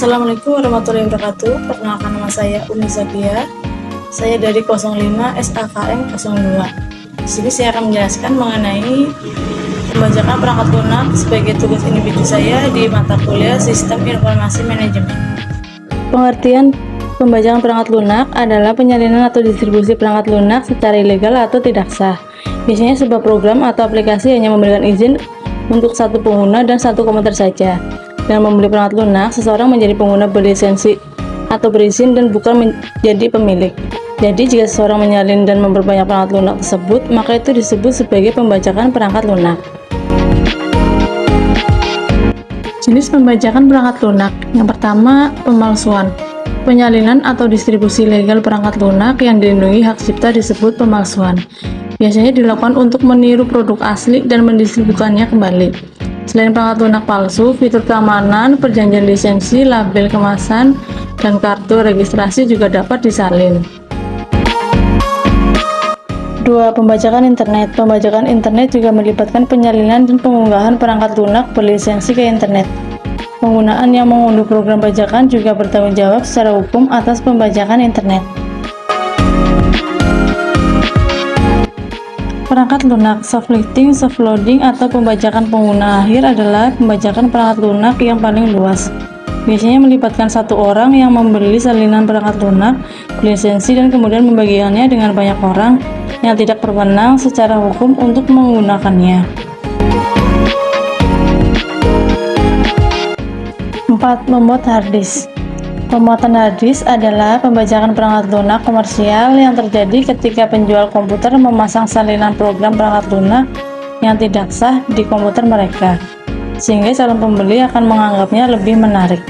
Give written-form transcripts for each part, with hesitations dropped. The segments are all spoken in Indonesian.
Assalamualaikum warahmatullahi wabarakatuh. Perkenalkan, nama saya Umi Zabia. Saya dari 05 SAKM 02. Di sini saya akan menjelaskan mengenai pembajakan perangkat lunak sebagai tugas individu saya di mata kuliah Sistem Informasi Manajemen. Pengertian pembajakan perangkat lunak adalah penyalinan atau distribusi perangkat lunak secara ilegal atau tidak sah. Biasanya sebuah program atau aplikasi hanya memberikan izin untuk satu pengguna dan satu komputer saja. Dengan membeli perangkat lunak, seseorang menjadi pengguna berlisensi atau berizin dan bukan menjadi pemilik. Jadi, jika seseorang menyalin dan memperbanyak perangkat lunak tersebut, maka itu disebut sebagai pembajakan perangkat lunak. Jenis pembajakan perangkat lunak. Yang pertama, pemalsuan. Penyalinan atau distribusi legal perangkat lunak yang dilindungi hak cipta disebut pemalsuan. Biasanya dilakukan untuk meniru produk asli dan mendistribusikannya kembali. Selain perangkat lunak palsu, fitur keamanan, perjanjian lisensi, label kemasan, dan kartu registrasi juga dapat disalin. 2. Pembajakan internet. Pembajakan internet juga melibatkan penyalinan dan pengunggahan perangkat lunak berlisensi ke internet. Penggunaan yang mengunduh program bajakan juga bertanggung jawab secara hukum atas pembajakan internet. Perangkat lunak, soft lifting, soft loading, atau pembajakan pengguna akhir adalah pembajakan perangkat lunak yang paling luas. Biasanya melibatkan satu orang yang membeli salinan perangkat lunak berlisensi dan kemudian membagikannya dengan banyak orang yang tidak berwenang secara hukum untuk menggunakannya. 4. Memuat harddisk. Pemuatan harddisk adalah pembajakan perangkat lunak komersial yang terjadi ketika penjual komputer memasang salinan program perangkat lunak yang tidak sah di komputer mereka, sehingga calon pembeli akan menganggapnya lebih menarik.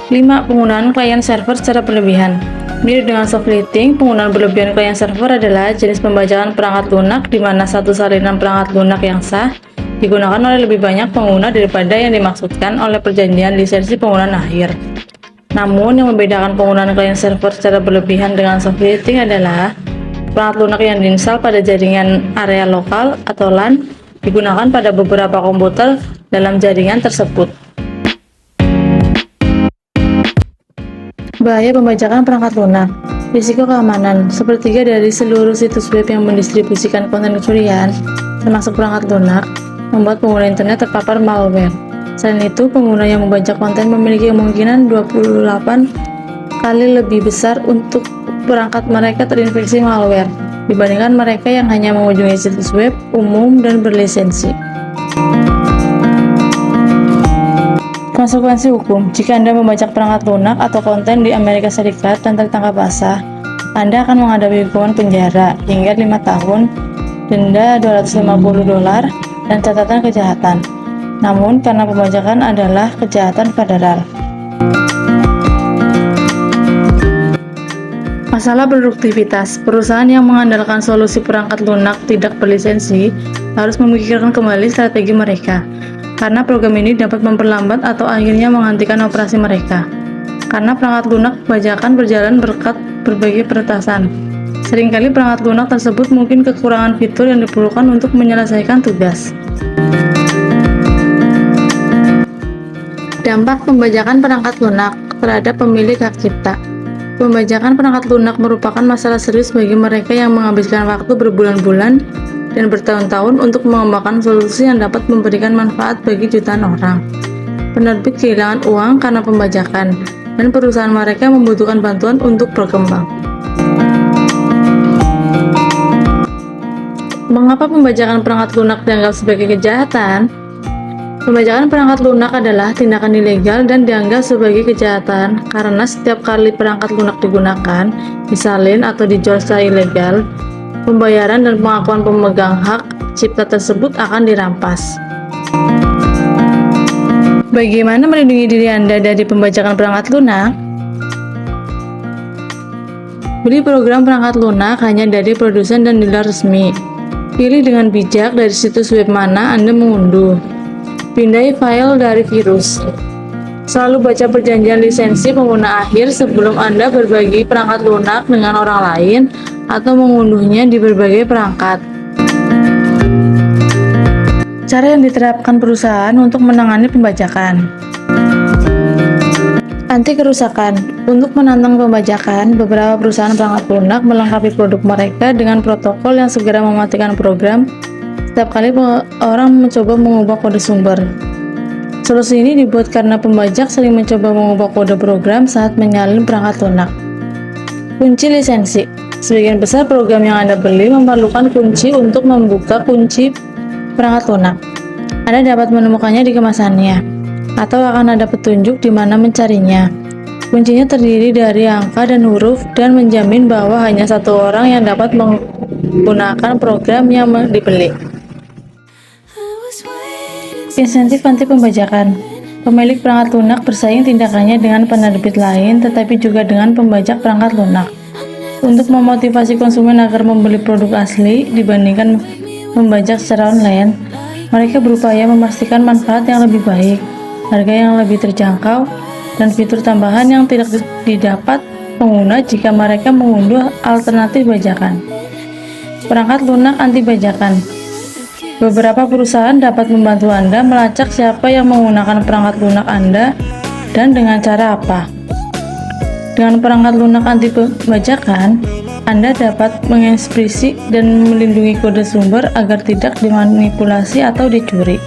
5. Penggunaan klien server secara berlebihan. Mirip dengan soft lifting, penggunaan berlebihan klien server adalah jenis pembajakan perangkat lunak di mana satu salinan perangkat lunak yang sah digunakan oleh lebih banyak pengguna daripada yang dimaksudkan oleh perjanjian lisensi penggunaan akhir. Namun, yang membedakan penggunaan klien server secara berlebihan dengan soft lifting adalah perangkat lunak yang diinstal pada jaringan area lokal atau LAN digunakan pada beberapa komputer dalam jaringan tersebut. Bahaya pembajakan perangkat lunak. Risiko keamanan. Sepertiga dari seluruh situs web yang mendistribusikan konten kecurian, termasuk perangkat lunak, membuat pengguna internet terpapar malware. Selain itu, pengguna yang membajak konten memiliki kemungkinan 28 kali lebih besar untuk perangkat mereka terinfeksi malware dibandingkan mereka yang hanya mengunjungi situs web umum dan berlisensi. Konsekuensi hukum. Jika Anda membajak perangkat lunak atau konten di Amerika Serikat dan tertangkap basah, Anda akan menghadapi hukuman penjara hingga 5 tahun, denda $250, dan catatan kejahatan. Namun, karena pembajakan adalah kejahatan federal. Masalah produktivitas. Perusahaan yang mengandalkan solusi perangkat lunak tidak berlisensi harus memikirkan kembali strategi mereka, karena program ini dapat memperlambat atau akhirnya menghentikan operasi mereka. Karena perangkat lunak bajakan berjalan berkat berbagai peretasan. Seringkali perangkat lunak tersebut mungkin kekurangan fitur yang diperlukan untuk menyelesaikan tugas. Dampak pembajakan perangkat lunak terhadap pemilik hak cipta. Pembajakan perangkat lunak merupakan masalah serius bagi mereka yang menghabiskan waktu berbulan-bulan dan bertahun-tahun untuk mengembangkan solusi yang dapat memberikan manfaat bagi jutaan orang. Penerbit kehilangan uang karena pembajakan, dan perusahaan mereka membutuhkan bantuan untuk berkembang. Mengapa pembajakan perangkat lunak dianggap sebagai kejahatan? Pembajakan perangkat lunak adalah tindakan ilegal dan dianggap sebagai kejahatan karena setiap kali perangkat lunak digunakan, disalin atau dijual secara ilegal, pembayaran dan pengakuan pemegang hak cipta tersebut akan dirampas. Bagaimana melindungi diri Anda dari pembajakan perangkat lunak? Beli program perangkat lunak hanya dari produsen dan dealer resmi. Pilih dengan bijak dari situs web mana Anda mengunduh. Pindai file dari virus. Selalu baca perjanjian lisensi pengguna akhir sebelum Anda berbagi perangkat lunak dengan orang lain atau mengunduhnya di berbagai perangkat. Cara yang diterapkan perusahaan untuk menangani pembajakan. Anti kerusakan. Untuk menantang pembajakan, beberapa perusahaan perangkat lunak melengkapi produk mereka dengan protokol yang segera mematikan program setiap kali orang mencoba mengubah kode sumber. Solusi ini dibuat karena pembajak sering mencoba mengubah kode program saat menyalin perangkat lunak. Kunci lisensi. Sebagian besar program yang Anda beli memerlukan kunci untuk membuka kunci perangkat lunak. Anda dapat menemukannya di kemasannya, atau akan ada petunjuk di mana mencarinya. Kuncinya terdiri dari angka dan huruf dan menjamin bahwa hanya satu orang yang dapat menggunakan program yang dibeli. Insentif anti pembajakan. Pemilik perangkat lunak bersaing tindakannya dengan penerbit lain, tetapi juga dengan pembajak perangkat lunak. Untuk memotivasi konsumen agar membeli produk asli dibandingkan membajak secara online, mereka berupaya memastikan manfaat yang lebih baik, harga yang lebih terjangkau, dan fitur tambahan yang tidak didapat pengguna jika mereka mengunduh alternatif bajakan. Perangkat lunak anti bajakan. Beberapa perusahaan dapat membantu Anda melacak siapa yang menggunakan perangkat lunak Anda dan dengan cara apa. Dengan perangkat lunak anti bajakan, Anda dapat mengekspresi dan melindungi kode sumber agar tidak dimanipulasi atau dicuri.